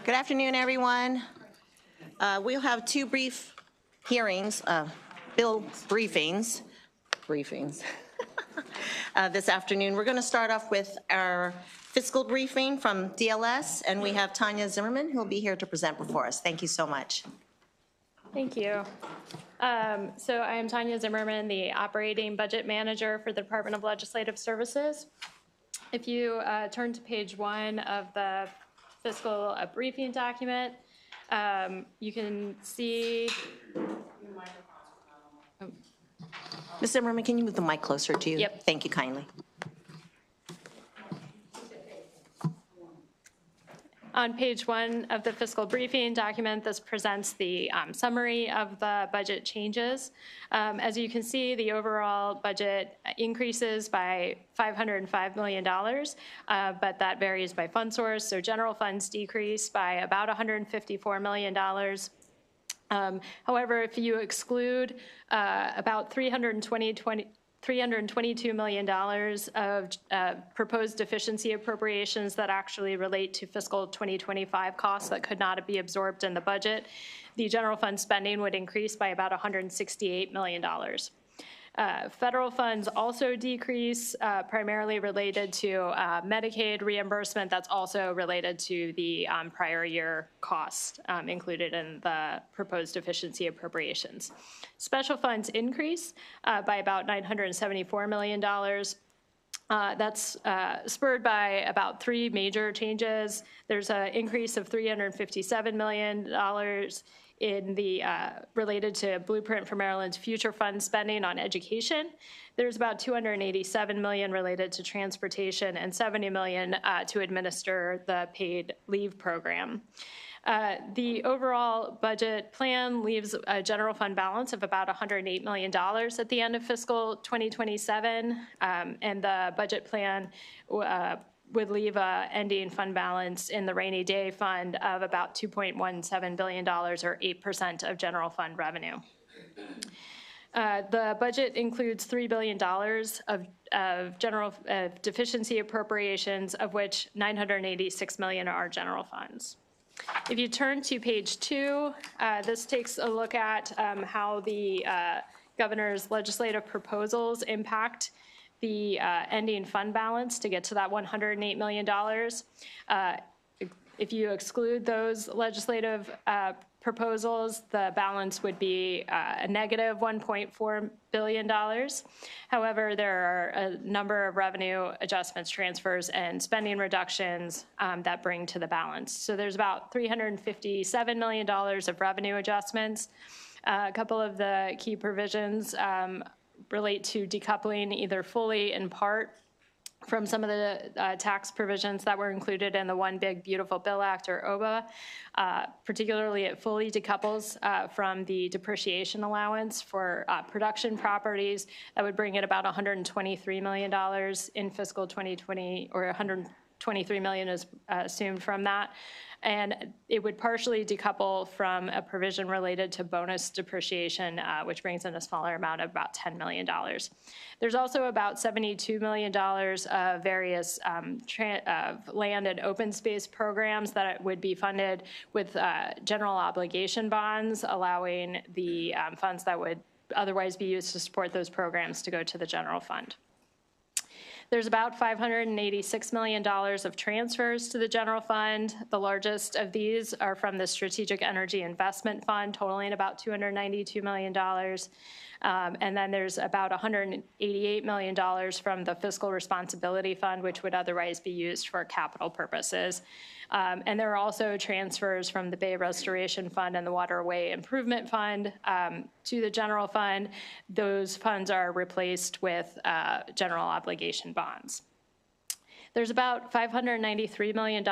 Good afternoon, everyone. We'll have two brief hearings, bill briefings this afternoon. We're going to start off with our fiscal briefing from DLS, and we have Tanya Zimmerman, who will be here to present before us. Thank you so much. Thank you. So I am Tanya Zimmerman, the Operating Budget Manager for the Department of Legislative Services. If you turn to page 1 of the fiscal briefing document, you can see. Ms. Zimmerman, can you move the mic closer to you? Yep. Thank you kindly. On page 1 of the fiscal briefing document, this presents the summary of the budget changes. As you can see, the overall budget increases by $505 million, but that varies by fund source. So general funds decrease by about $154 million. However, if you exclude about $322 million of proposed deficiency appropriations that actually relate to fiscal 2025 costs that could not be absorbed in the budget, the general fund spending would increase by about $168 million. Federal funds also decrease, primarily related to Medicaid reimbursement that's also related to the prior year cost included in the proposed deficiency appropriations. Special funds increase by about $974 million. That's spurred by about 3 major changes. There's an increase of $357 million in the related to Blueprint for Maryland's future fund spending on education. There's about $287 million related to transportation and $70 million to administer the paid leave program. The overall budget plan leaves a general fund balance of about $108 million at the end of fiscal 2027, and the budget plan would leave a ending fund balance in the rainy day fund of about $2.17 billion, or 8% of general fund revenue. The budget includes $3 billion of general deficiency appropriations, of which $986 million are general funds. If you turn to page 2, this takes a look at how the governor's legislative proposals impact the ending fund balance to get to that $108 million. If you exclude those legislative proposals, the balance would be a negative $1.4 billion. However, there are a number of revenue adjustments, transfers, and spending reductions that bring to the balance. So there's about $357 million of revenue adjustments. A couple of the key provisions relate to decoupling either fully in part from some of the tax provisions that were included in the One Big Beautiful Bill Act, or OBA. Particularly, it fully decouples from the depreciation allowance for production properties. That would bring it about $123 million in fiscal 2020, or $123 million is assumed from that. And it would partially decouple from a provision related to bonus depreciation, which brings in a smaller amount of about $10 million. There's also about $72 million of various land and open space programs that would be funded with general obligation bonds, allowing the funds that would otherwise be used to support those programs to go to the general fund. There's about $586 million of transfers to the general fund. The largest of these are from the Strategic Energy Investment Fund, totaling about $292 million. And then there's about $188 million from the Fiscal Responsibility Fund, which would otherwise be used for capital purposes. And there are also transfers from the Bay Restoration Fund and the Waterway Improvement Fund to the general fund. Those funds are replaced with general obligation bonds. There's about $593 million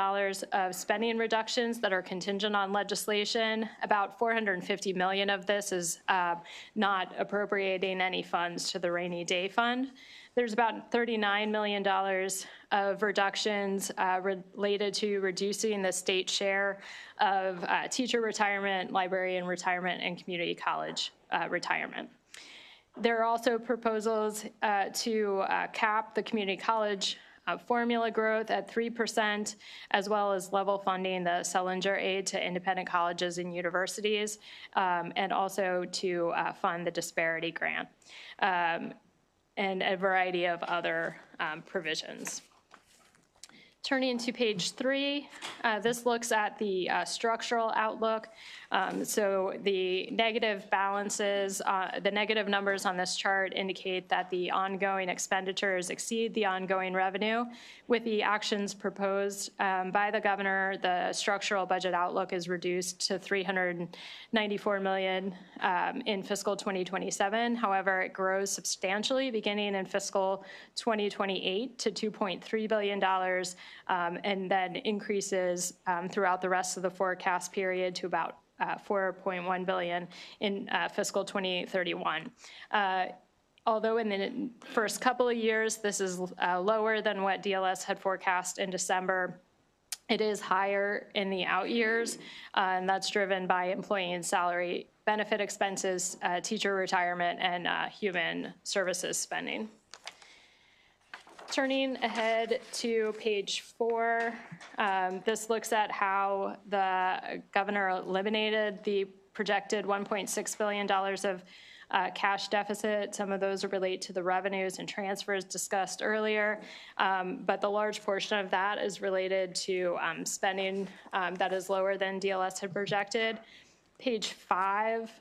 of spending reductions that are contingent on legislation. About $450 million of this is not appropriating any funds to the rainy day fund. There's about $39 million of reductions related to reducing the state share of teacher retirement, librarian retirement, and community college retirement. There are also proposals to cap the community college formula growth at 3%, as well as level funding the Sellinger aid to independent colleges and universities, and also to fund the disparity grant, and a variety of other provisions. Turning to page 3, this looks at the structural outlook. So the negative balances, the negative numbers on this chart indicate that the ongoing expenditures exceed the ongoing revenue. With the actions proposed by the governor, the structural budget outlook is reduced to $394 million in fiscal 2027. However, it grows substantially beginning in fiscal 2028 to $2.3 billion, and then increases throughout the rest of the forecast period to about $4.1 billion in fiscal 2031. Although in the first couple of years, this is lower than what DLS had forecast in December, it is higher in the out years, and that's driven by employee and salary benefit expenses, teacher retirement, and human services spending. Turning ahead to page 4, this looks at how the governor eliminated the projected $1.6 billion of cash deficit. Some of those relate to the revenues and transfers discussed earlier, but the large portion of that is related to spending that is lower than DLS had projected. Page 5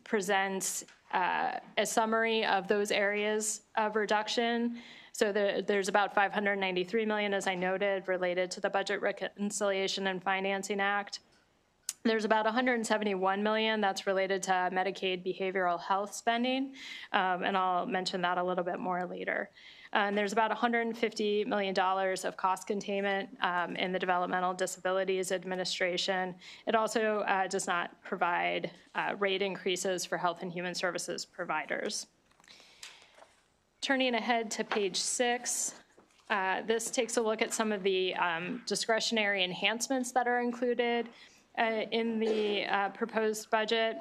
presents a summary of those areas of reduction. So there's about $593 million, as I noted, related to the Budget Reconciliation and Financing Act. There's about $171 million that's related to Medicaid behavioral health spending, and I'll mention that a little bit more later. And there's about $150 million of cost containment in the Developmental Disabilities Administration. It also does not provide rate increases for health and human services providers. Turning ahead to page 6, this takes a look at some of the discretionary enhancements that are included in the proposed budget.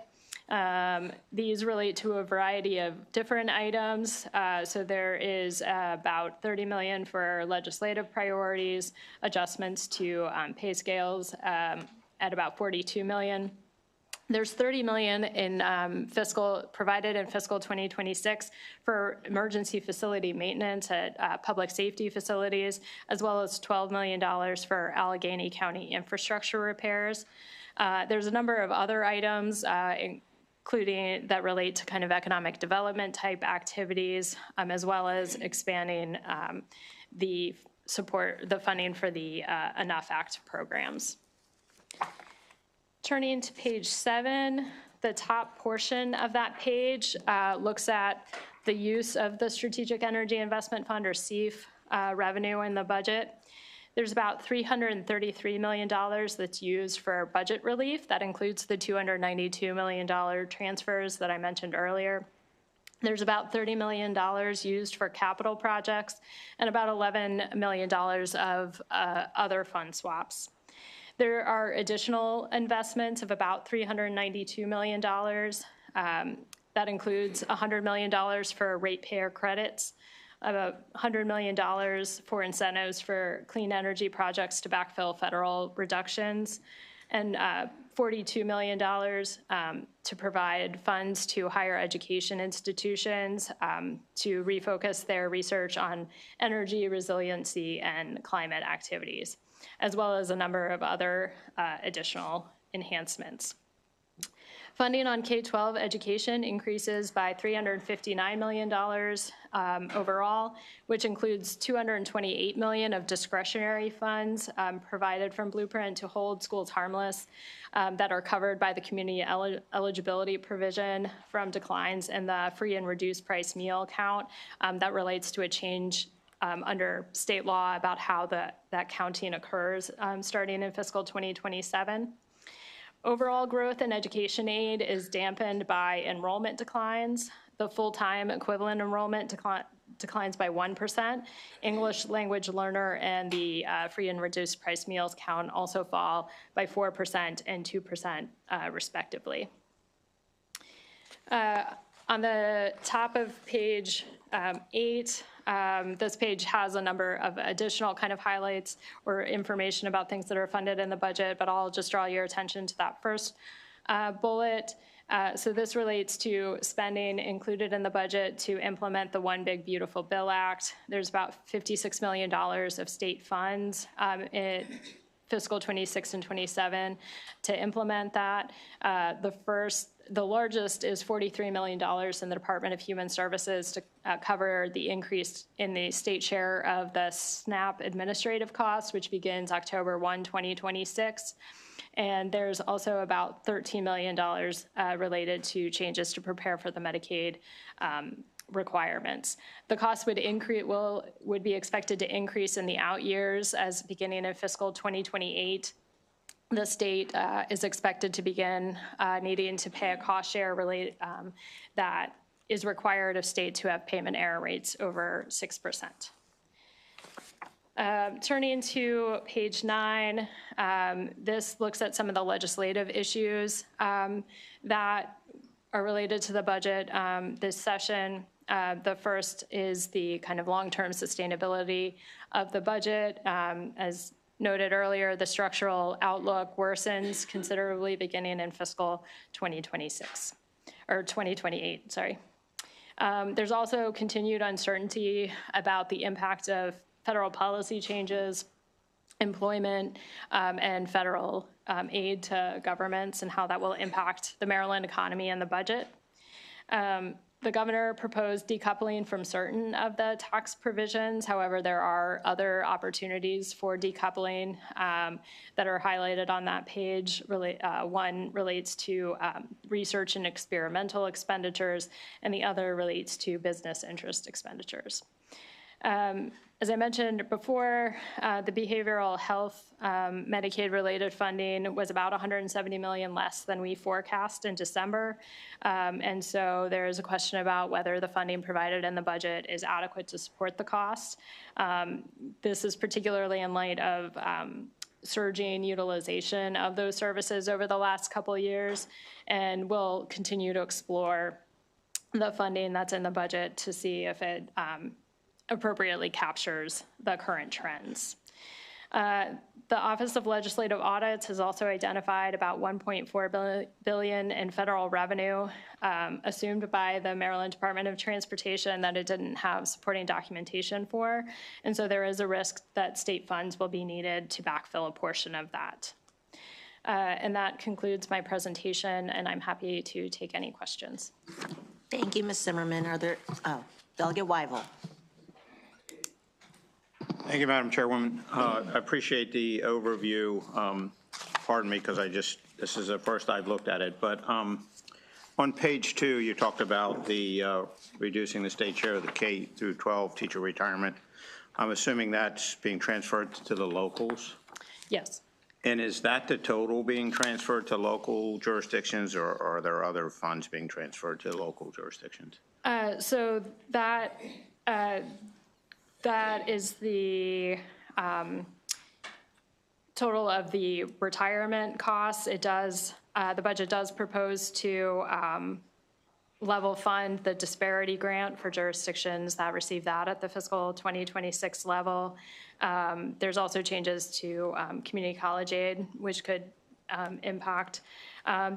These relate to a variety of different items. So there is about $30 million for legislative priorities, adjustments to pay scales at about $42 million. There's $30 million in provided in fiscal 2026 for emergency facility maintenance at public safety facilities, as well as $12 million for Allegheny County infrastructure repairs. There's a number of other items, including that relate to kind of economic development type activities, as well as expanding the funding for the Enough Act programs. Turning to page 7, the top portion of that page looks at the use of the Strategic Energy Investment Fund, or SEIF, revenue in the budget. There's about $333 million that's used for budget relief. That includes the $292 million transfers that I mentioned earlier. There's about $30 million used for capital projects and about $11 million of other fund swaps. There are additional investments of about $392 million. That includes $100 million for ratepayer credits, about $100 million for incentives for clean energy projects to backfill federal reductions, and $42 million to provide funds to higher education institutions to refocus their research on energy resiliency and climate activities, as well as a number of other additional enhancements. Funding on K-12 education increases by $359 million overall, which includes $228 million of discretionary funds provided from Blueprint to hold schools harmless that are covered by the community eligibility provision from declines in the free and reduced price meal count that relates to a change under state law about how that counting occurs starting in fiscal 2027. Overall growth in education aid is dampened by enrollment declines. The full-time equivalent enrollment declines by 1%. English language learner and the free and reduced price meals count also fall by 4% and 2% respectively. On the top of page 8, This page has a number of additional kind of highlights or information about things that are funded in the budget, but I'll just draw your attention to that first bullet. So this relates to spending included in the budget to implement the One Big Beautiful Bill Act. There's about $56 million of state funds in fiscal 26 and 27 to implement that. The largest is $43 million in the Department of Human Services to cover the increase in the state share of the SNAP administrative costs, which begins October 1, 2026. And there's also about $13 million related to changes to prepare for the Medicaid requirements. The cost would be expected to increase in the out years as beginning in fiscal 2028. The state is expected to begin needing to pay a cost share that is required of states who have payment error rates over 6%. Turning to page 9, this looks at some of the legislative issues that are related to the budget this session. The first is the kind of long-term sustainability of the budget. As noted earlier, the structural outlook worsens considerably beginning in fiscal 2026, or 2028, sorry. There's also continued uncertainty about the impact of federal policy changes, employment, and federal aid to governments and how that will impact the Maryland economy and the budget. The governor proposed decoupling from certain of the tax provisions. However, there are other opportunities for decoupling that are highlighted on that page. One relates to research and experimental expenditures, and the other relates to business interest expenditures. As I mentioned before, the behavioral health Medicaid-related funding was about $170 million less than we forecast in December. And so there is a question about whether the funding provided in the budget is adequate to support the costs. This is particularly in light of surging utilization of those services over the last couple of years, and we'll continue to explore the funding that's in the budget to see if it appropriately captures the current trends. The Office of Legislative Audits has also identified about $1.4 billion in federal revenue assumed by the Maryland Department of Transportation that it didn't have supporting documentation for. And so there is a risk that state funds will be needed to backfill a portion of that. And that concludes my presentation, and I'm happy to take any questions. Thank you, Ms. Zimmerman. Are there, Delegate Weigel. Thank you, Madam Chairwoman. I appreciate the overview. Pardon me, because this is the first I've looked at it. But on page 2, you talked about the reducing the state share of the K through 12 teacher retirement. I'm assuming that's being transferred to the locals? Yes. And is that the total being transferred to local jurisdictions, or are there other funds being transferred to local jurisdictions? So that is the total of the retirement costs. It does, the budget does propose to level fund the disparity grant for jurisdictions that receive that at the fiscal 2026 level. There's also changes to community college aid, which could impact.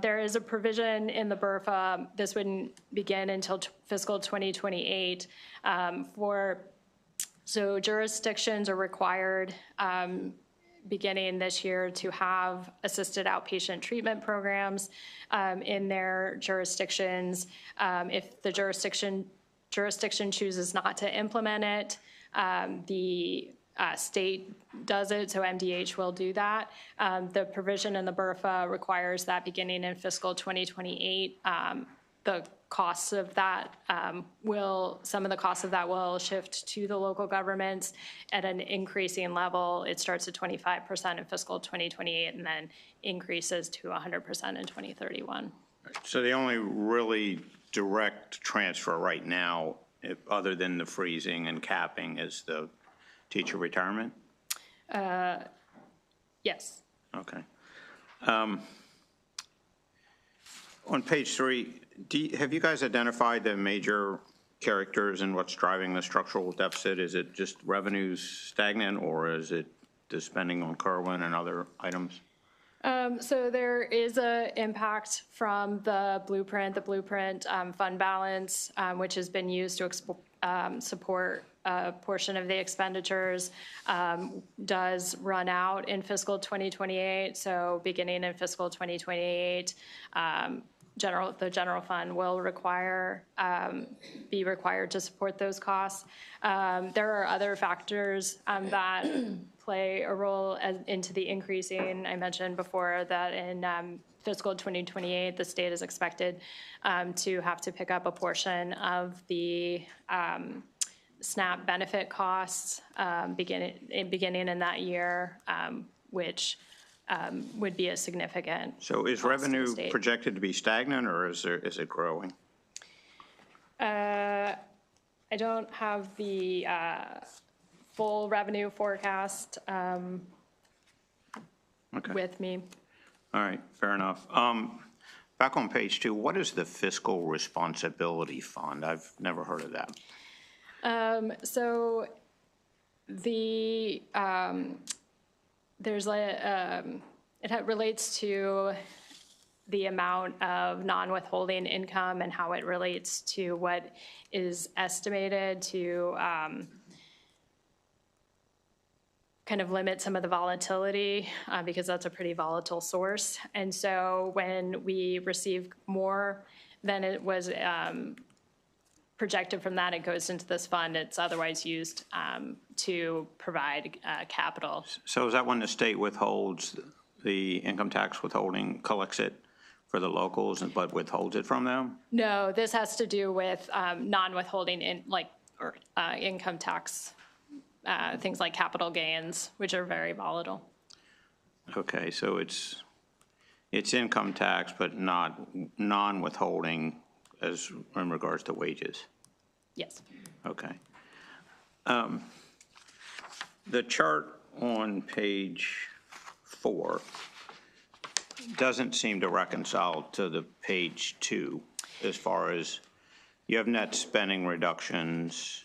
There is a provision in the BRFA, this wouldn't begin until fiscal 2028, so jurisdictions are required beginning this year to have assisted outpatient treatment programs in their jurisdictions. If the jurisdiction chooses not to implement it, the state does it, so MDH will do that. The provision in the BRFA requires that beginning in fiscal 2028, the costs of that some of the costs of that will shift to the local governments at an increasing level. It starts at 25% in fiscal 2028 and then increases to 100% in 2031. So the only really direct transfer right now, other than the freezing and capping, is the teacher retirement? Yes. Okay. On page 3, have you guys identified the major characters and what's driving the structural deficit? Is it just revenues stagnant, or is it the spending on Kerwin and other items? So there is a impact from the blueprint fund balance, which has been used to support a portion of the expenditures, does run out in fiscal 2028. So beginning in fiscal 2028, the general fund will be required to support those costs. There are other factors that play a role into the increasing. I mentioned before that in fiscal 2028, the state is expected to have to pick up a portion of the SNAP benefit costs beginning in that year, which would be a significant. So is cost to the revenue state. projected to be stagnant, or is it growing? I don't have the full revenue forecast Okay. with me. All right, fair enough. Back on page 2, what is the fiscal responsibility fund? I've never heard of that. So the it relates to the amount of non-withholding income and how it relates to what is estimated to kind of limit some of the volatility because that's a pretty volatile source. And so when we receive more than it was projected from that, it goes into this fund. It's otherwise used to provide capital. So is that when the state withholds the income tax withholding, collects it for the locals, but withholds it from them? No, this has to do with non-withholding income tax, things like capital gains, which are very volatile. Okay, so it's income tax, but not non-withholding as in regards to wages? Yes. Okay. The chart on page 4 doesn't seem to reconcile to the page 2 as far as you have net spending reductions.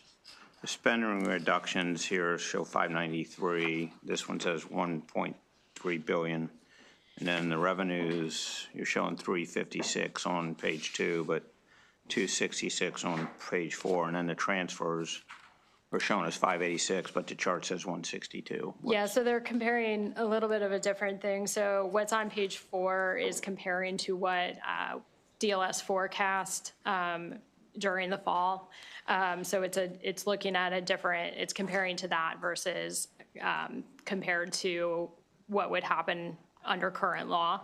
The spending reductions here show 593. This one says 1.3 billion. And then the revenues, you're showing 356 on page 2, but 266 on page 4. And then the transfers are shown as 586, but the chart says 162. Yeah, so they're comparing a little bit of a different thing. So what's on page 4 is comparing to what DLS forecast during the fall. So it's looking at it's comparing to that versus compared to what would happen under current law.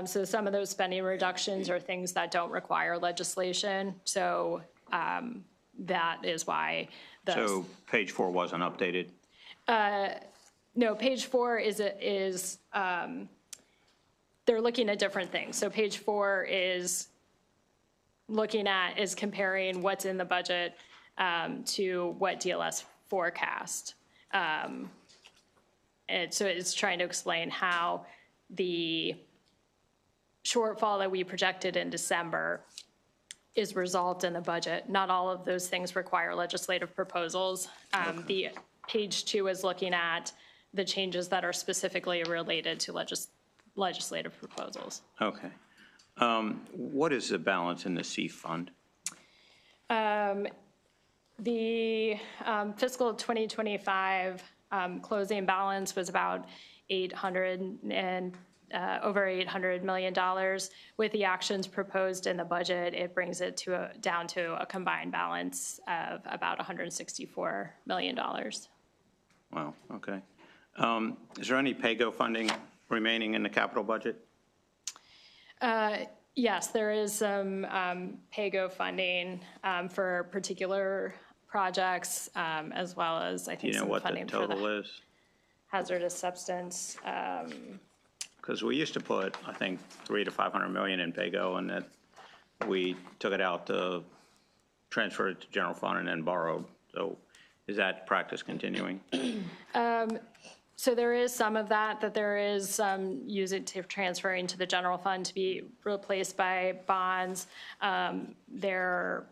So some of those spending reductions are things that don't require legislation. So that is why So page 4 wasn't updated? No, page 4 is they're looking at different things. So page 4 is comparing what's in the budget to what DLS forecast. And so it's trying to explain how the shortfall that we projected in December is resolved in the budget. Not all of those things require legislative proposals. The page 2 is looking at the changes that are specifically related to legislative proposals. Okay. What is the balance in the C fund? The fiscal 2025 closing balance was about over $800 million. With the actions proposed in the budget, it brings it down to a combined balance of about $164 million. Wow, okay. Is there any PAYGO funding remaining in the capital budget? Yes, there is some PAYGO funding for particular projects, as well as I Do you think know some what the funding for total the is? hazardous substance. Because we used to put, I think, 300 to 500 million in PAYGO, and that we took it out to transfer it to general fund and then borrowed. So is that practice continuing? So there is some of that there is some transferring to the general fund to be replaced by bonds. There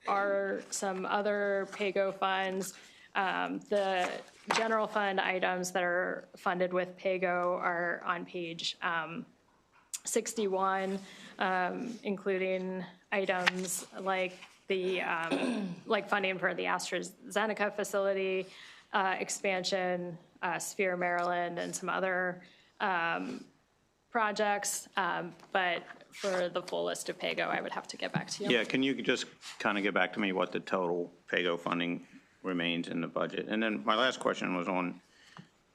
are some other PAYGO funds. The general fund items that are funded with PAYGO are on page 61, including items like the like funding for the AstraZeneca facility expansion, Sphere, Maryland, and some other projects. But for the full list of PAYGO, I would have to get back to you. Yeah, can you just kind of get back to me what the total PAYGO funding remains in the budget? And then my last question was on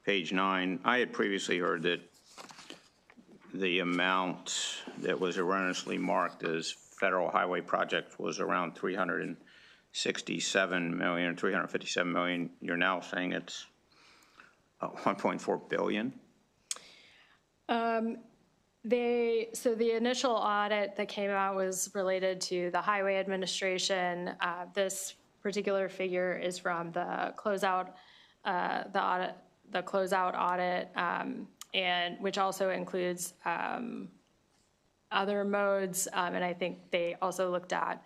page 9. I had previously heard that the amount that was erroneously marked as federal highway project was around $367 million, $357 million. You're now saying it's $1.4 billion? So the initial audit that came out was related to the Highway Administration. This particular figure is from the closeout, the closeout audit, and which also includes other modes. And I think they also looked at,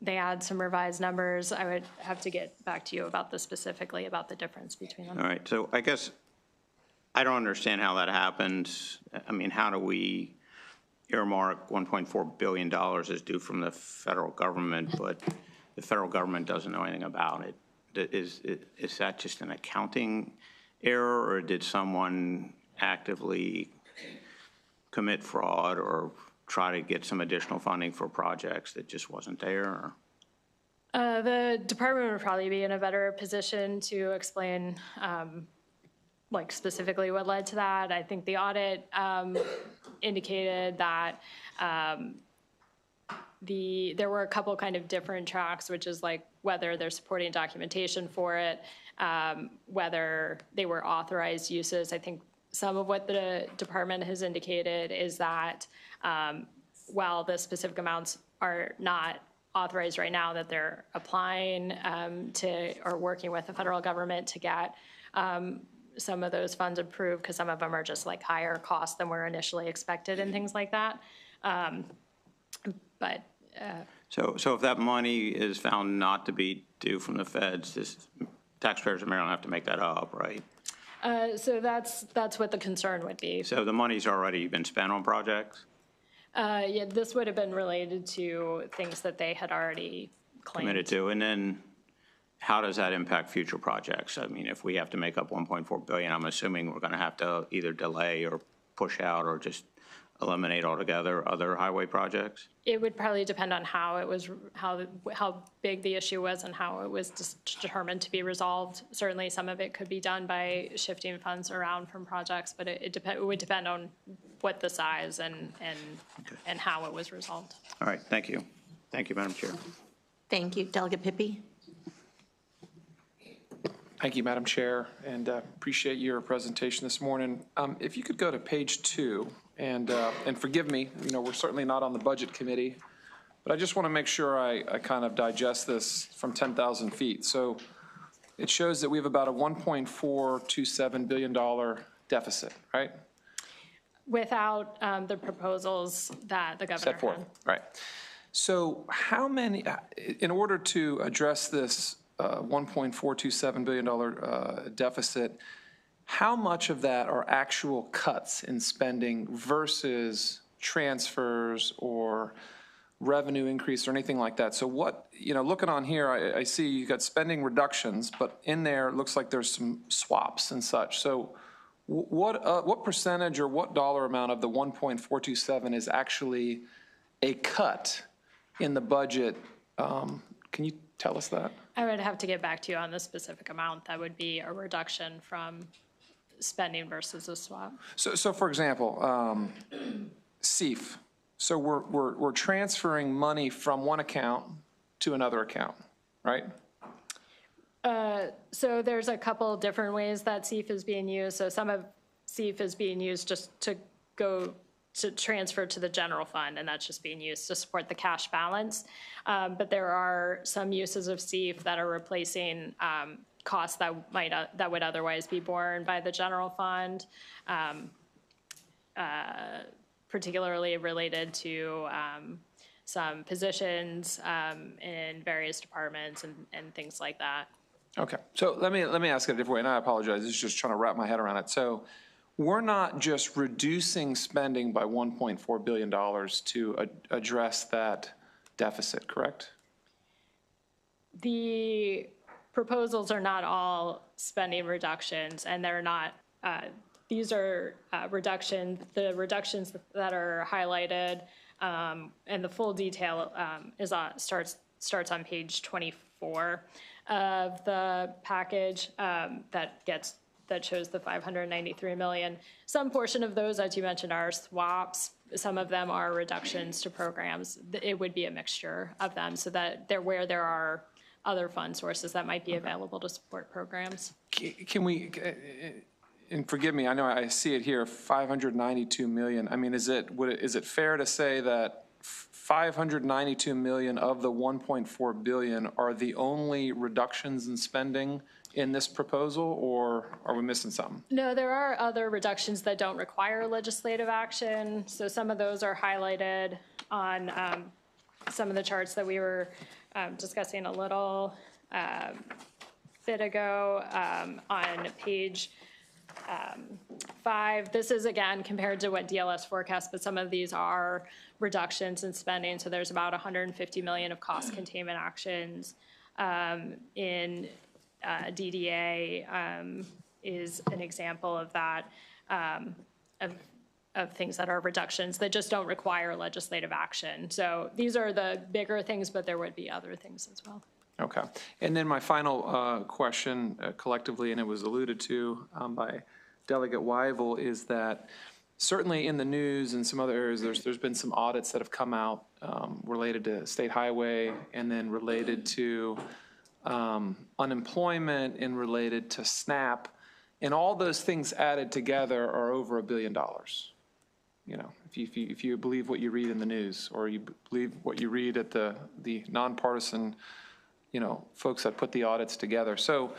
they had some revised numbers. I would have to get back to you about this specifically, about the difference between them. All right, so I guess I don't understand how that happens. I mean, how do we earmark $1.4 billion as due from the federal government, but the federal government doesn't know anything about it? Is that just an accounting error, or did someone actively commit fraud or try to get some additional funding for projects that just wasn't there? Or? The department would probably be in a better position to explain like specifically what led to that. I think the audit indicated that there were a couple kind of different tracks, which is like whether they're supporting documentation for it, whether they were authorized uses. I think some of what the department has indicated is that while the specific amounts are not authorized right now, that they're applying to or working with the federal government to get some of those funds approved, because some of them are just like higher cost than were initially expected and things like that. So if that money is found not to be due from the feds, taxpayers of Maryland have to make that up, right? So that's what the concern would be. So the money's already been spent on projects? Yeah, this would have been related to things that they had already claimed. Committed to, and then how does that impact future projects? I mean, if we have to make up $1.4 billion, I'm assuming we're going to have to either delay or push out or just eliminate altogether other highway projects? It would probably depend on how it was, how big the issue was and how it was determined to be resolved. Certainly, some of it could be done by shifting funds around from projects, but it would depend on what the size and how it was resolved. All right, thank you. Thank you, Madam Chair. Thank you. Delegate Pippy. Thank you, Madam Chair, and appreciate your presentation this morning. If you could go to page 2, and forgive me, you know, we're certainly not on the Budget Committee, but I just want to make sure I kind of digest this from 10,000 feet. So it shows that we have about a $1.427 billion deficit, right? Without the proposals that the governor Set forth, had. right. So how many, in order to address this $1.427 billion deficit, how much of that are actual cuts in spending versus transfers or revenue increase or anything like that? So what, you know, looking on here, I see you got spending reductions, but in there it looks like there's some swaps and such. So what percentage or what dollar amount of the 1.427 is actually a cut in the budget? Can you tell us that? I would have to get back to you on the specific amount. That would be a reduction from spending versus a swap. So for example, CEF. So we're transferring money from one account to another account, right? So there's a couple different ways that CEF is being used. So some of CEF is being used just to go to transfer to the general fund, and that's just being used to support the cash balance. But there are some uses of CEF that are replacing costs that would otherwise be borne by the general fund, particularly related to some positions in various departments and things like that. Okay, so let me ask it a different way, and I apologize, this is just trying to wrap my head around it. So we're not just reducing spending by $1.4 billion to address that deficit, correct? The proposals are not all spending reductions, and they're not, these are reductions, the reductions that are highlighted, and the full detail starts on page 24 of the package that shows the $593 million. Some portion of those, as you mentioned, are swaps. Some of them are reductions to programs. It would be a mixture of them, so that where there are other fund sources that might be available to support programs. Can we, and forgive me, I know I see it here, 592 million. I mean, is it fair to say that 592 million of the 1.4 billion are the only reductions in spending in this proposal, or are we missing something? No, there are other reductions that don't require legislative action. So some of those are highlighted on some of the charts that we were discussing a little bit ago on page 5. This is, again, compared to what DLS forecasts, but some of these are reductions in spending. So there's about 150 million of cost containment actions in DDA is an example of that, of things that are reductions that just don't require legislative action. So these are the bigger things, but there would be other things as well. Okay. And then my final question collectively, and it was alluded to by Delegate Weigel, is that certainly in the news and some other areas, there's been some audits that have come out related to state highway and then related to unemployment and related to SNAP. And all those things added together are over $1 billion. You know, if you believe what you read in the news, or you believe what you read at the nonpartisan, you know, folks that put the audits together. So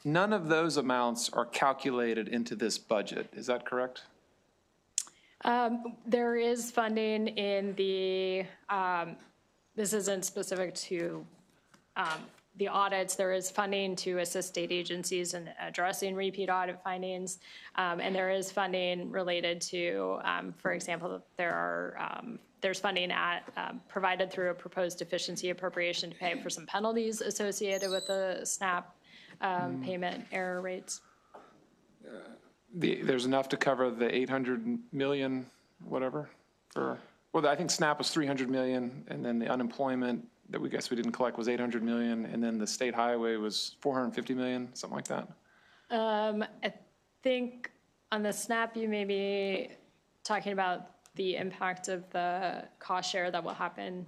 none of those amounts are calculated into this budget. Is that correct? There is funding in the, this isn't specific to the audits. There is funding to assist state agencies in addressing repeat audit findings. And there is funding related to, for example, there's funding provided through a proposed deficiency appropriation to pay for some penalties associated with the SNAP payment error rates. There's enough to cover the 800 million, whatever, for, well, I think SNAP was 300 million, and then the unemployment that we guess we didn't collect was 800 million, and then the state highway was 450 million, something like that. I think on the SNAP, you may be talking about the impact of the cost share that will happen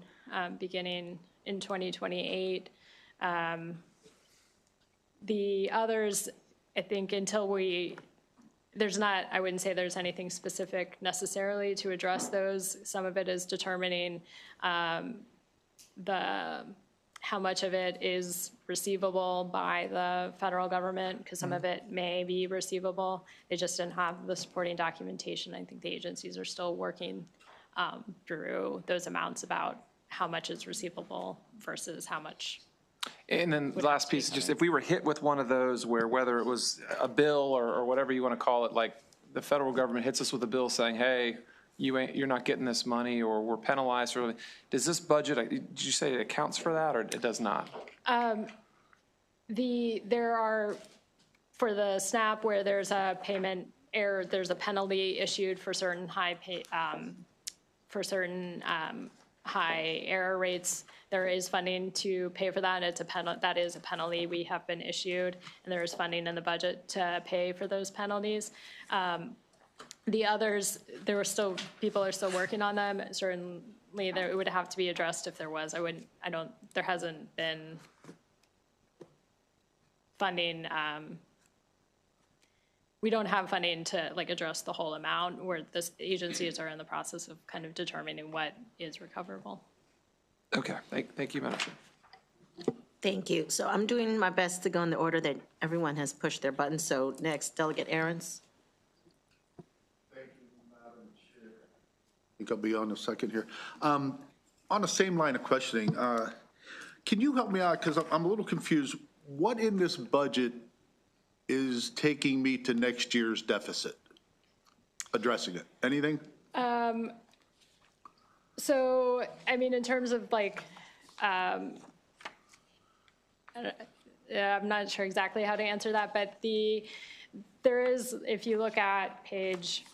beginning in 2028. The others, I think until there's not, I wouldn't say there's anything specific necessarily to address those. Some of it is determining how much of it is receivable by the federal government, because some of it may be receivable. They just didn't have the supporting documentation. I think the agencies are still working through those amounts about how much is receivable versus how much. And then the last piece, just if we were hit with one of those where whether it was a bill or whatever you want to call it, like the federal government hits us with a bill saying, hey, you're not getting this money, or we're penalized, or does this budget, did you say it accounts for that, or it does not? There are, for the SNAP, where there's a payment error, there's a penalty issued for certain high error rates. There is funding to pay for that. That is a penalty we have been issued, and there is funding in the budget to pay for those penalties. The others, people are still working on them. Certainly, it would have to be addressed if there was. There hasn't been funding. We don't have funding to address the whole amount, where the agencies are in the process of kind of determining what is recoverable. Okay, thank you, Madam Chair. Thank you. So I'm doing my best to go in the order that everyone has pushed their buttons. So next, Delegate Ahrens. Thank you, Madam Chair. I think I'll be on a second here. On the same line of questioning, can you help me out, because I'm a little confused. What in this budget is taking me to next year's deficit? Addressing it, anything? So, I mean, in terms of like, I'm not sure exactly how to answer that, but there is, if you look at page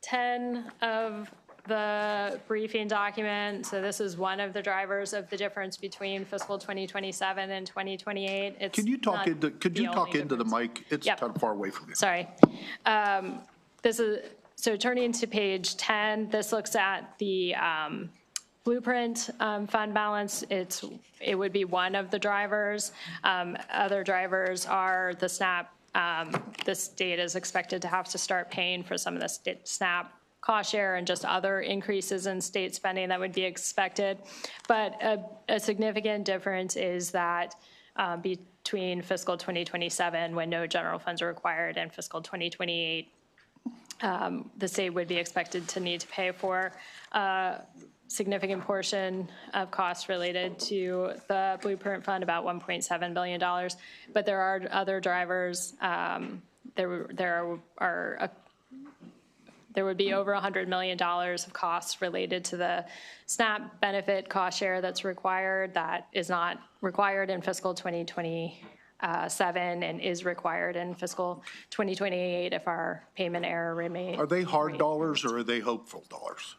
10 of the briefing document, so this is one of the drivers of the difference between fiscal 2027 and 2028. It's Could you talk not into, could you the talk only into the difference. mic? It's Yep. kind of far away from you. Sorry. This is, so turning to page 10, this looks at the blueprint fund balance. It would be one of the drivers. Other drivers are the SNAP. The state is expected to have to start paying for some of the SNAP cost share and just other increases in state spending that would be expected. But a significant difference is that between fiscal 2027, when no general funds are required, and fiscal 2028, the state would be expected to need to pay for a significant portion of costs related to the Blueprint Fund, about $1.7 billion. But there are other drivers. There would be over $100 million of costs related to the SNAP benefit cost share that's required, that is not required in fiscal 2027 and is required in fiscal 2028 if our payment error remains. Are they hard dollars or are they hopeful dollars?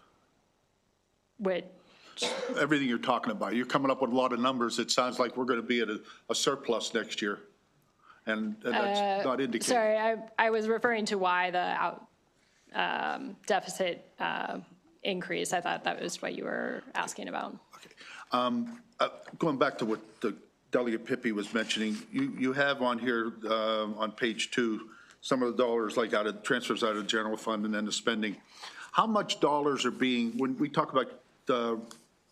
Which, Everything you're talking about, you're coming up with a lot of numbers. It sounds like we're going to be at a surplus next year. And that's not indicated. sorry, I was referring to why the deficit increase. I thought that was what you were asking about. Going back to what the Delegate Pippi was mentioning, you have on here on page 2 some of the dollars like transfers out of the general fund and then the spending. How much dollars are being, when we talk about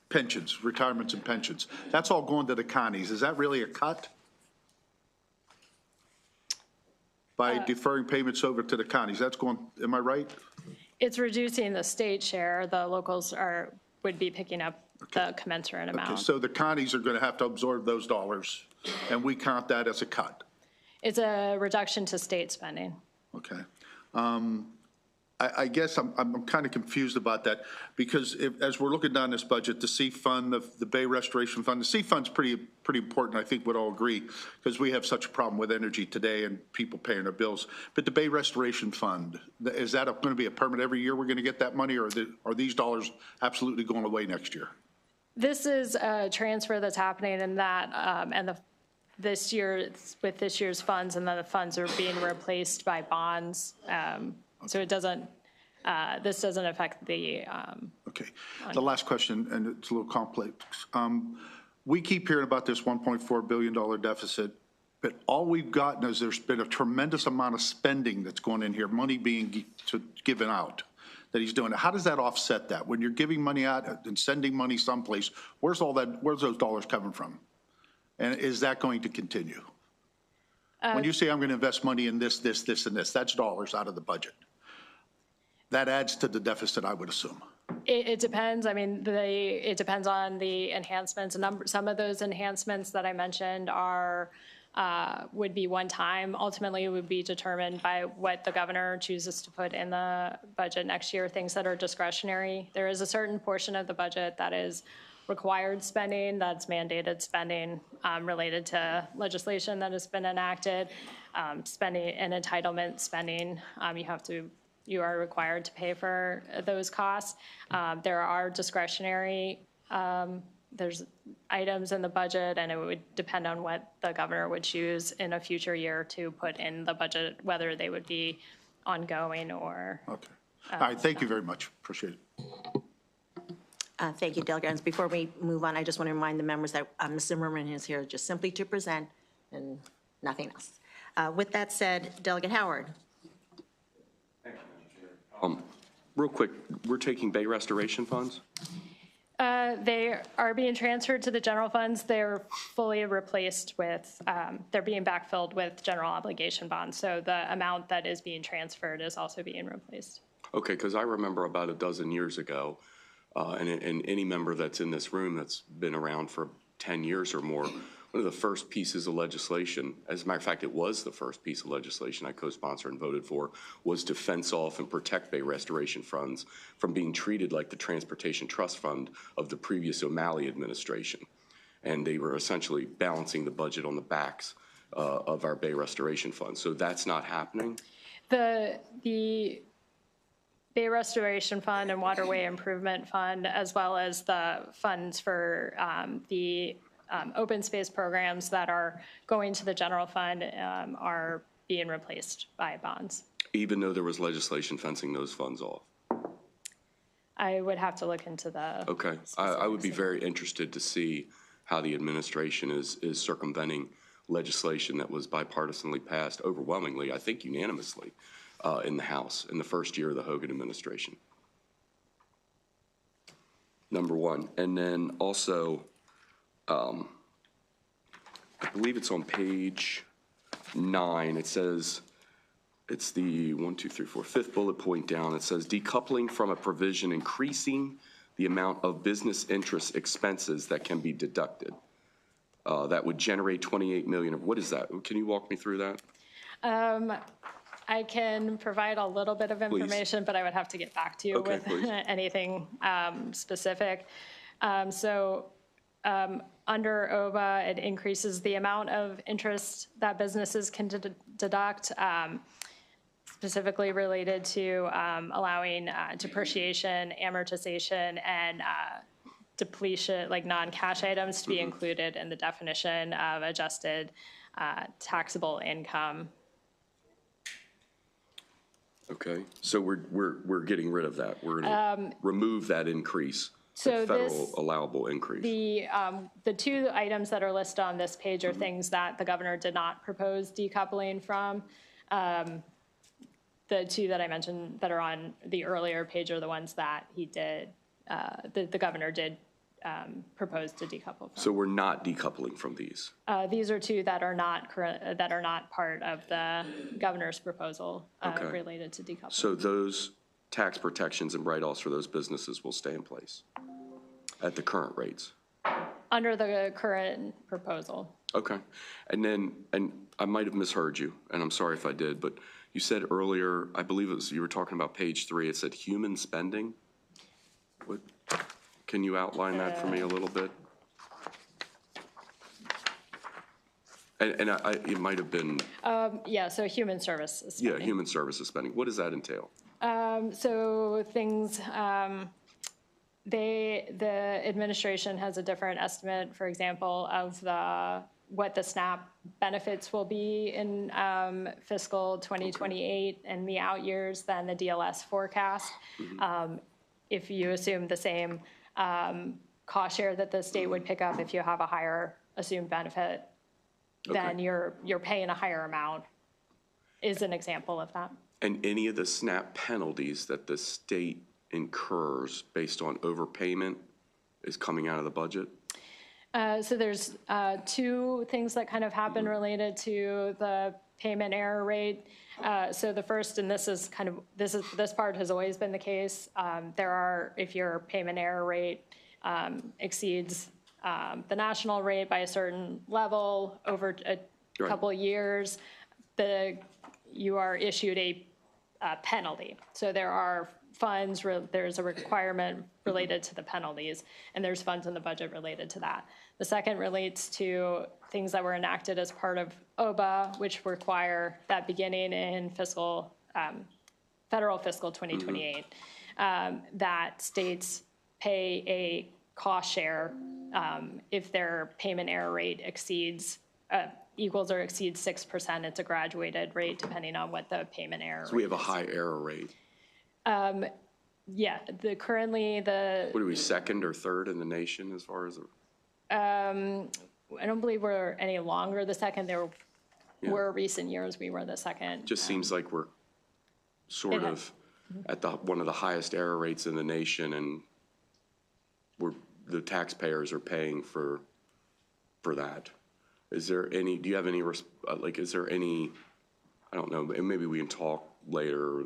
pensions, retirements and pensions, that's all going to the counties. Is that really a cut? By deferring payments over to the counties, that's going, am I right? It's reducing the state share. The locals would be picking up the commensurate Okay, amount. so the counties are going to have to absorb those dollars, and we count that as a cut. It's a reduction to state spending. Okay. I guess I'm kind of confused about that, because as we're looking down this budget, the C Fund, the Bay Restoration Fund, the C Fund's pretty important, I think we'd all agree, because we have such a problem with energy today and people paying their bills. But the Bay Restoration Fund, is that going to be a permit every year we're going to get that money, or are these dollars absolutely going away next year? This is a transfer that's happening in that, and this year, with this year's funds, and then the funds are being replaced by bonds. So it doesn't, this doesn't affect the. Okay. The last question, and it's a little complex. We keep hearing about this $1.4 billion deficit, but all we've gotten is there's been a tremendous amount of spending that's going in here, money being given out, that he's doing. How does that offset that? When you're giving money out and sending money someplace, where's those dollars coming from? And is that going to continue? When you say I'm going to invest money in this, this, this, and this, that's dollars out of the budget. That adds to the deficit, I would assume. It depends. I mean, it depends on the enhancements. Some of those enhancements that I mentioned would be one time. Ultimately, it would be determined by what the governor chooses to put in the budget next year, things that are discretionary. There is a certain portion of the budget that is required spending, that's mandated spending related to legislation that has been enacted, spending and entitlement spending. You are required to pay for those costs. There are discretionary, there's items in the budget, and it would depend on what the governor would choose in a future year to put in the budget, whether they would be ongoing or. Okay. All right, thank you very much. Appreciate it. Thank you, Delegate. Before we move on, I just want to remind the members that Ms. Zimmerman is here just simply to present and nothing else. With that said, Delegate Howard. Real quick, we're taking Bay Restoration funds? They are being transferred to the general funds. They're fully replaced with, they're being backfilled with general obligation bonds. So the amount that is being transferred is also being replaced. Okay, because I remember about a dozen years ago, and any member that's in this room that's been around for 10 years or more, one of the first pieces of legislation, as a matter of fact, it was the first piece of legislation I co-sponsored and voted for, was to fence off and protect Bay Restoration funds from being treated like the Transportation Trust Fund of the previous O'Malley administration. And they were essentially balancing the budget on the backs of our Bay Restoration Fund. So that's not happening? The Bay Restoration Fund and Waterway Improvement Fund, as well as the funds for the open space programs that are going to the general fund are being replaced by bonds. Even though there was legislation fencing those funds off? I would have to look into the. Okay, I would be very interested to see how the administration is circumventing legislation that was bipartisanly passed overwhelmingly, I think unanimously, in the House in the first year of the Hogan administration. Number one. And then also, I believe it's on page 9. It says, it's the 5th bullet point down. It says decoupling from a provision increasing the amount of business interest expenses that can be deducted. That would generate 28 million. What is that? Can you walk me through that? I can provide a little bit of information, but I would have to get back to you Okay, with please. anything specific. Under OBA, it increases the amount of interest that businesses can deduct, specifically related to allowing depreciation, amortization, and depletion, like non-cash items, to be included in the definition of adjusted taxable income. Okay, so we're getting rid of that. We're going to remove that increase, So the federal this- allowable increase. The two items that are listed on this page are things that the governor did not propose decoupling from. The two that I mentioned that are on the earlier page are the ones that he did, the governor did propose to decouple from. So we're not decoupling from these. These are two that are not current, that are not part of the governor's proposal Okay. related to decoupling. So those tax protections and write-offs for those businesses will stay in place at the current rates. Under the current proposal. Okay. And then, and I might have misheard you, and I'm sorry if I did, but you said earlier, I believe it was, you were talking about page 3, it said human spending? What, can you outline that for me a little bit? And it might have been, Yeah, so human services. yeah, human services spending. What does that entail? So things, the administration has a different estimate, for example, of what the SNAP benefits will be in fiscal 2028 and the out years than the DLS forecast. If you assume the same cost share that the state would pick up if you have a higher assumed benefit, then Okay. you're paying a higher amount, is an example of that. And any of the SNAP penalties that the state incurs based on overpayment is coming out of the budget? So there's two things that kind of happen related to the payment error rate. So the first, and this is kind of, this part has always been the case. There are, if your payment error rate exceeds the national rate by a certain level over a couple of years, you are issued a penalty. So there are funds, there's a requirement related to the penalties, and there's funds in the budget related to that. The second relates to things that were enacted as part of OBA, which require that beginning in federal fiscal 2028, that states pay a cost share if their payment error rate equals or exceeds 6%. It's a graduated rate depending on what the payment error So we rate have a high error rate. Yeah, currently the, What are we, second or third in the nation as far as? I don't believe we're any longer the second. There were recent years we were the second. Just seems like we're sort of at one of the highest error rates in the nation, and we're the taxpayers are paying for that. Is there any, do you have any, is there any, I don't know, maybe we can talk later,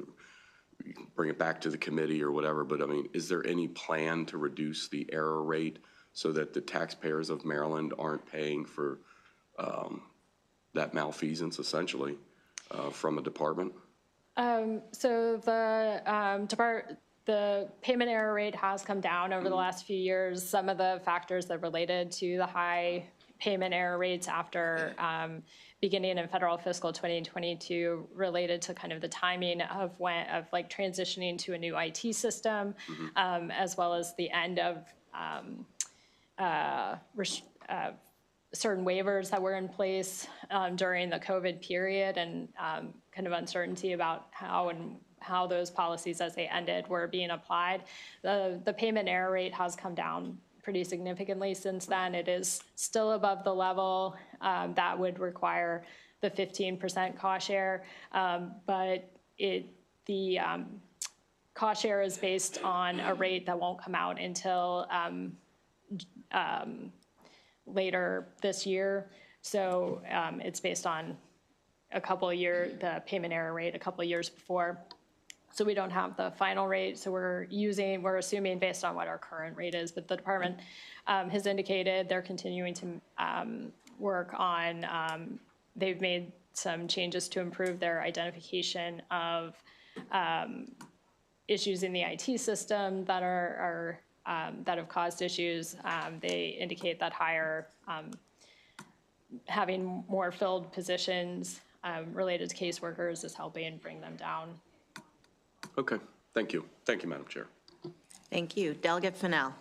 you can bring it back to the committee or whatever, but I mean, is there any plan to reduce the error rate so that the taxpayers of Maryland aren't paying for that malfeasance essentially from a department? So the payment error rate has come down over the last few years. Some of the factors that related to the high payment error rates after beginning in federal fiscal 2022 related to kind of the timing of like transitioning to a new IT system, as well as the end of certain waivers that were in place during the COVID period, and kind of uncertainty about how those policies as they ended were being applied. The payment error rate has come down pretty significantly since then. It is still above the level that would require the 15% cost share, but the cost share is based on a rate that won't come out until later this year. So it's based on the payment error rate a couple of years before. So we don't have the final rate. So we're assuming based on what our current rate is, but the department has indicated they're continuing to work on, they've made some changes to improve their identification of issues in the IT system that that have caused issues. They indicate that having more filled positions related to caseworkers is helping bring them down. Okay, thank you. Thank you, Madam Chair. Thank you. Delegate Fennell.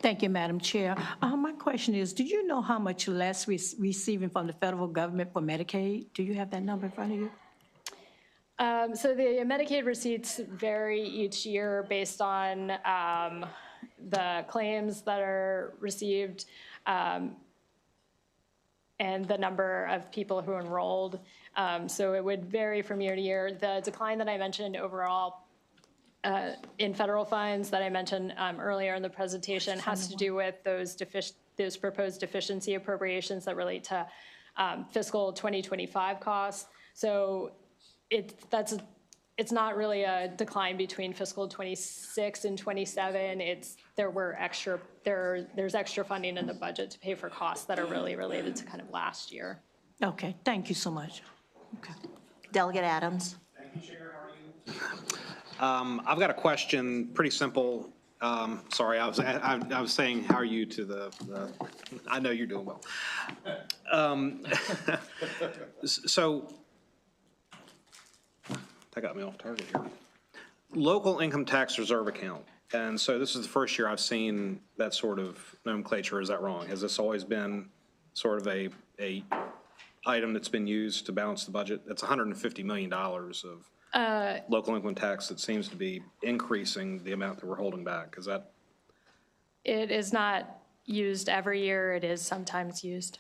Thank you, Madam Chair. My question is, do you know how much less we're receiving from the federal government for Medicaid? Do you have that number in front of you? So the Medicaid receipts vary each year based on the claims that are received and the number of people who enrolled. So it would vary from year to year. The decline that I mentioned overall in federal funds that I mentioned earlier in the presentation has to do with those proposed deficiency appropriations that relate to fiscal 2025 costs. So it's not really a decline between fiscal 26 and 27. There's extra funding in the budget to pay for costs that are really related to kind of last year. Okay, thank you so much. Okay. Delegate Adams. Thank you, Chair. How are you? I've got a question, pretty simple. Sorry, I was saying, how are you to the I know you're doing well. So, that got me off target here. Local income tax reserve account. And so this is the first year I've seen that sort of nomenclature. Is that wrong? Has this always been sort of a item that's been used to balance the budget? That's $150 million of local income tax that seems to be increasing the amount that we're holding back. Is that? It is not used every year. It is sometimes used.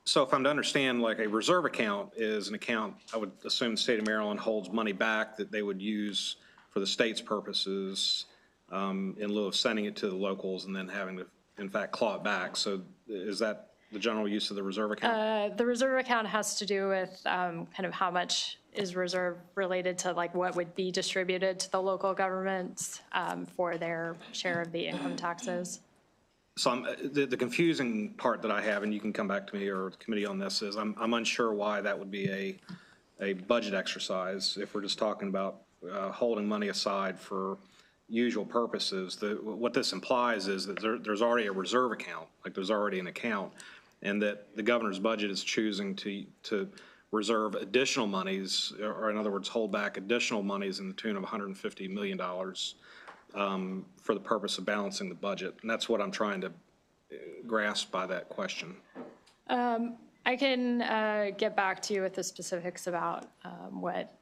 So if I'm to understand, like a reserve account is an account, I would assume the state of Maryland holds money back that they would use for the state's purposes in lieu of sending it to the locals and then having to, in fact, claw it back. So is that the general use of the reserve account? The reserve account has to do with kind of how much is reserved related to like what would be distributed to the local governments for their share of the income taxes. So the confusing part that I have, and you can come back to me or the committee on this, is I'm unsure why that would be a budget exercise if we're just talking about holding money aside for usual purposes. What this implies is that there's already a reserve account, like there's already an account, and that the governor's budget is choosing to reserve additional monies, or in other words, hold back additional monies in the tune of $150 million for the purpose of balancing the budget. And that's what I'm trying to grasp by that question. I can get back to you with the specifics about what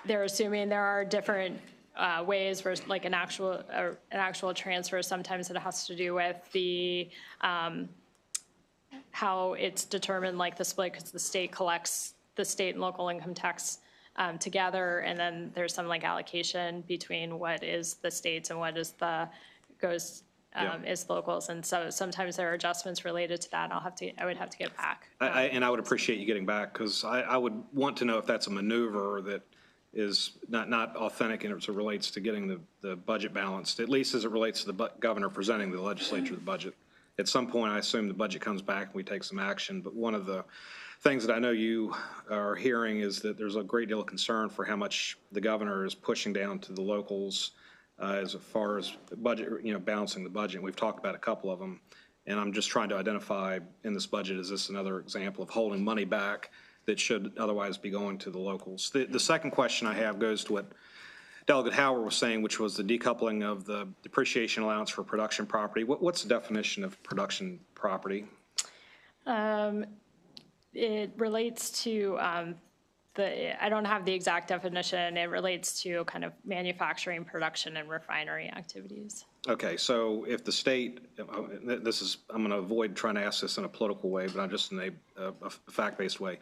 they're assuming. There are different ways for like an actual transfer. Sometimes it has to do with the how it's determined, like the split, because the state collects the state and local income tax together, and then there's some like allocation between what is the states and what is goes is locals. And so sometimes there are adjustments related to that, and I would have to get back. And I would appreciate you getting back, because I would want to know if that's a maneuver that is not authentic as it relates to getting the budget balanced, at least as it relates to the governor presenting to the legislature the budget. At some point, I assume the budget comes back and we take some action, but one of the things that I know you are hearing is that there's a great deal of concern for how much the governor is pushing down to the locals as far as budget, balancing the budget. We've talked about a couple of them, and I'm just trying to identify in this budget, is this another example of holding money back that should otherwise be going to the locals? The second question I have goes to what Delegate Howard was saying, which was the decoupling of the depreciation allowance for production property. What's the definition of production property? It relates to I don't have the exact definition. It relates to kind of manufacturing, production, and refinery activities. Okay, so if the state, I'm going to avoid trying to ask this in a political way, but I'm just in a fact-based way.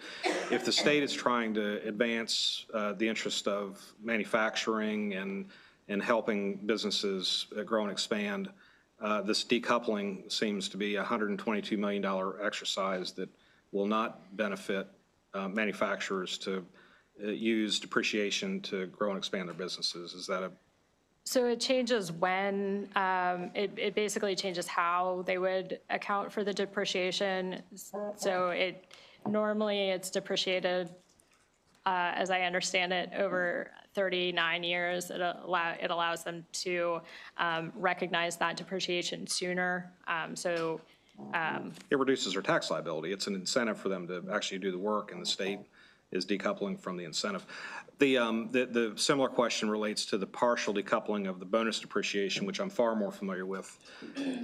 If the state is trying to advance the interest of manufacturing and helping businesses grow and expand, this decoupling seems to be a $122 million exercise that will not benefit manufacturers to use depreciation to grow and expand their businesses. Is that a... So it changes when, it basically changes how they would account for the depreciation. So normally it's depreciated, as I understand it, over 39 years. It allows them to recognize that depreciation sooner. It reduces their tax liability. It's an incentive for them to actually do the work, and the state is decoupling from the incentive. The similar question relates to the partial decoupling of the bonus depreciation, which I'm far more familiar with.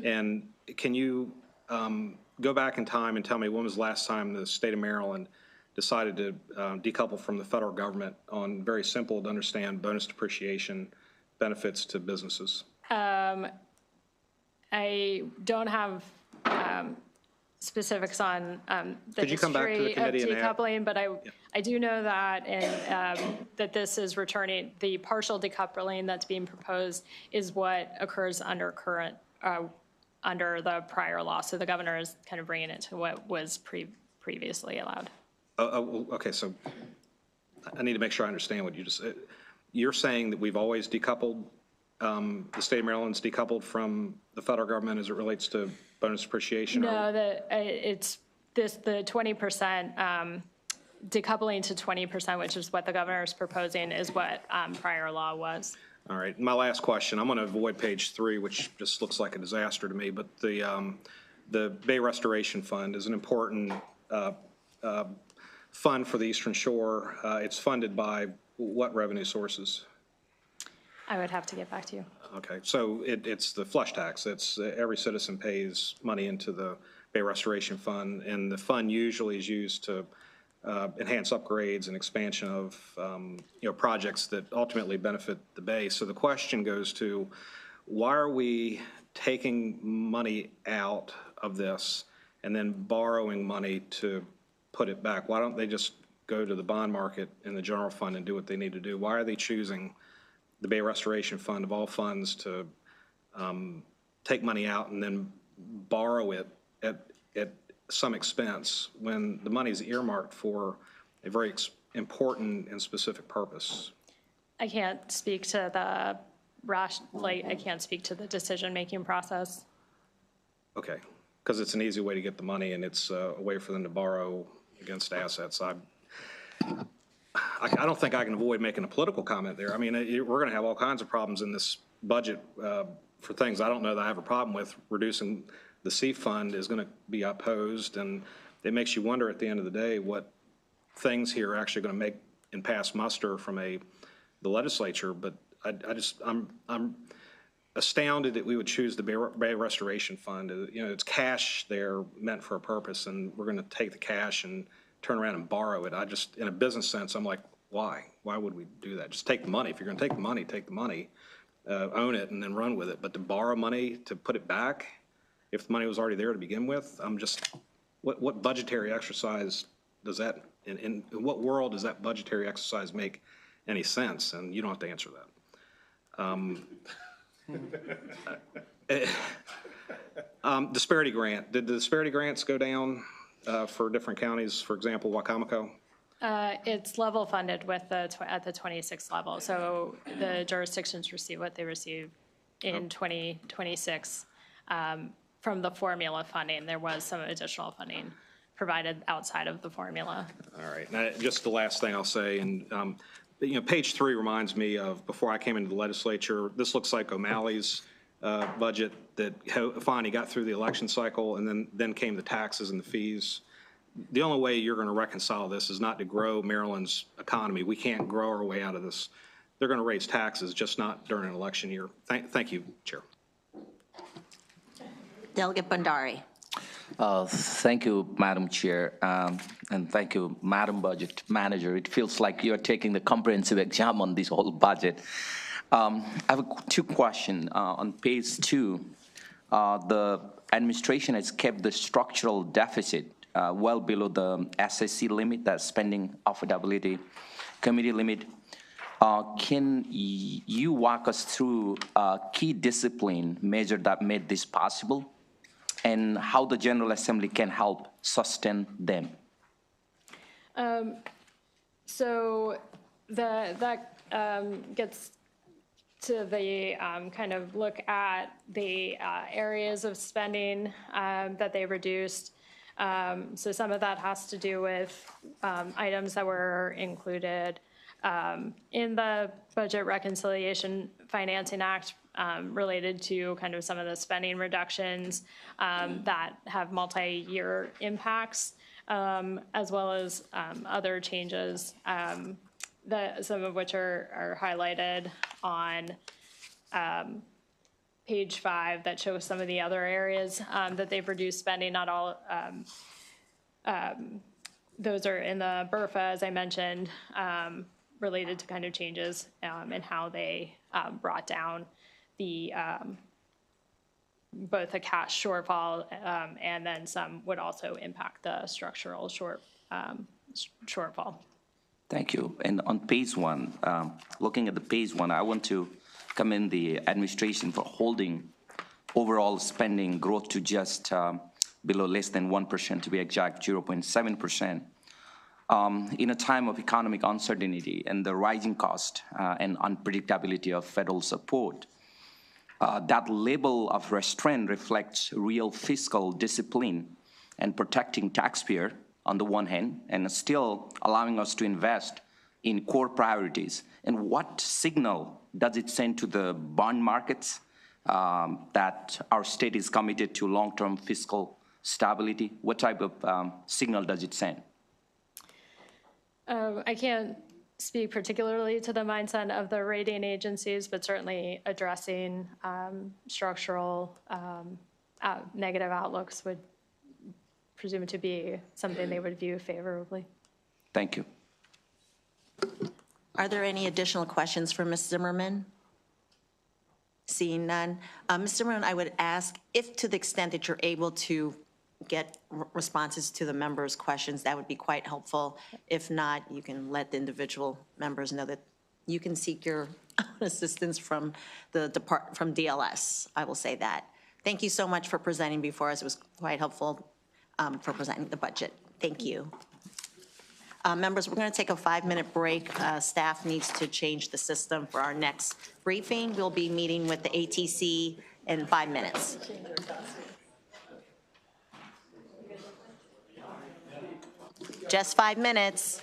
And can you go back in time and tell me when was the last time the state of Maryland decided to decouple from the federal government on very simple to understand bonus depreciation benefits to businesses? I don't have specifics on the history of decoupling, but I do know that that this is returning, the partial decoupling that's being proposed is what occurs under under the prior law. So the governor is kind of bringing it to what was previously allowed. Okay, so I need to make sure I understand what you just said. You're saying that we've always decoupled, the state of Maryland's decoupled from the federal government as it relates to bonus depreciation? No, it's the 20%, decoupling to 20%, which is what the governor is proposing, is what prior law was. All right, my last question, I'm going to avoid page 3, which just looks like a disaster to me, but the Bay Restoration Fund is an important fund for the Eastern Shore. It's funded by what revenue sources? I would have to get back to you. Okay, so it's the flush tax. It's every citizen pays money into the Bay Restoration Fund, and the fund usually is used to enhance upgrades and expansion of projects that ultimately benefit the Bay. So the question goes to, why are we taking money out of this and then borrowing money to put it back? Why don't they just go to the bond market in the general fund and do what they need to do? Why are they choosing the Bay Restoration Fund of all funds to take money out and then borrow it at some expense when the money is earmarked for a very important and specific purpose? I can't speak to the I can't speak to the decision-making process. Okay, because it's an easy way to get the money, and it's a way for them to borrow against assets. I don't think I can avoid making a political comment there. I mean, we're going to have all kinds of problems in this budget for things I don't know that I have a problem with. Reducing the C fund is going to be opposed, and it makes you wonder at the end of the day what things here are actually going to make and pass muster from the legislature. But I'm astounded that we would choose the Bay Restoration Fund. It's cash there meant for a purpose, and we're going to take the cash and turn around and borrow it. In a business sense, I'm like, why? Why would we do that? Just take the money. If you're going to take the money, own it, and then run with it. But to borrow money to put it back, if the money was already there to begin with, what budgetary exercise does that, in what world does that budgetary exercise make any sense? And you don't have to answer that. Disparity grant, did the disparity grants go down for different counties, for example, Wacomico? It's level funded with at the 26 level, so the jurisdictions receive what they receive in 2026 from the formula funding. There was some additional funding provided outside of the formula. All right, now, just the last thing I'll say, and page 3 reminds me of before I came into the legislature. This looks like O'Malley's budget that finally got through the election cycle, and then came the taxes and the fees. The only way you're going to reconcile this is not to grow Maryland's economy. We can't grow our way out of this. They're going to raise taxes, just not during an election year. Thank you, Chair. Delegate Bhandari. Thank you, Madam Chair, and thank you, Madam Budget Manager. It feels like you're taking the comprehensive exam on this whole budget. I have two questions. On page 2, the administration has kept the structural deficit well below the SSC limit, that spending affordability committee limit. Can you walk us through a key discipline measure that made this possible, and how the General Assembly can help sustain them? So that gets to the kind of look at the areas of spending that they reduced. So some of that has to do with items that were included in the Budget Reconciliation Financing Act related to kind of some of the spending reductions that have multi-year impacts, as well as other changes, some of which are highlighted on page 5 that shows some of the other areas that they've reduced spending. Not all, those are in the BRFA, as I mentioned, related to kind of changes in how they brought down the both the cash shortfall and then some would also impact the structural shortfall. Thank you. And on page 1, looking at the page 1, I want to commend the administration for holding overall spending growth to just below less than 1%, to be exact, 0.7%. In a time of economic uncertainty and the rising cost and unpredictability of federal support, that level of restraint reflects real fiscal discipline and protecting taxpayer on the one hand, and still allowing us to invest in core priorities. And what signal does it send to the bond markets that our state is committed to long-term fiscal stability? What type of signal does it send? I can't speak particularly to the mindset of the rating agencies, but certainly addressing structural negative outlooks would presume to be something they would view favorably. Thank you. Are there any additional questions for Ms. Zimmerman? Seeing none. Ms. Zimmerman, I would ask if to the extent that you're able to get responses to the members' questions, that would be quite helpful. If not, you can let the individual members know that you can seek your assistance from from DLS. I will say that. Thank you so much for presenting before us. It was quite helpful for presenting the budget. Thank you. Members, we're going to take a 5-minute break. Staff needs to change the system for our next briefing. We'll be meeting with the ATC in 5 minutes. Just 5 minutes.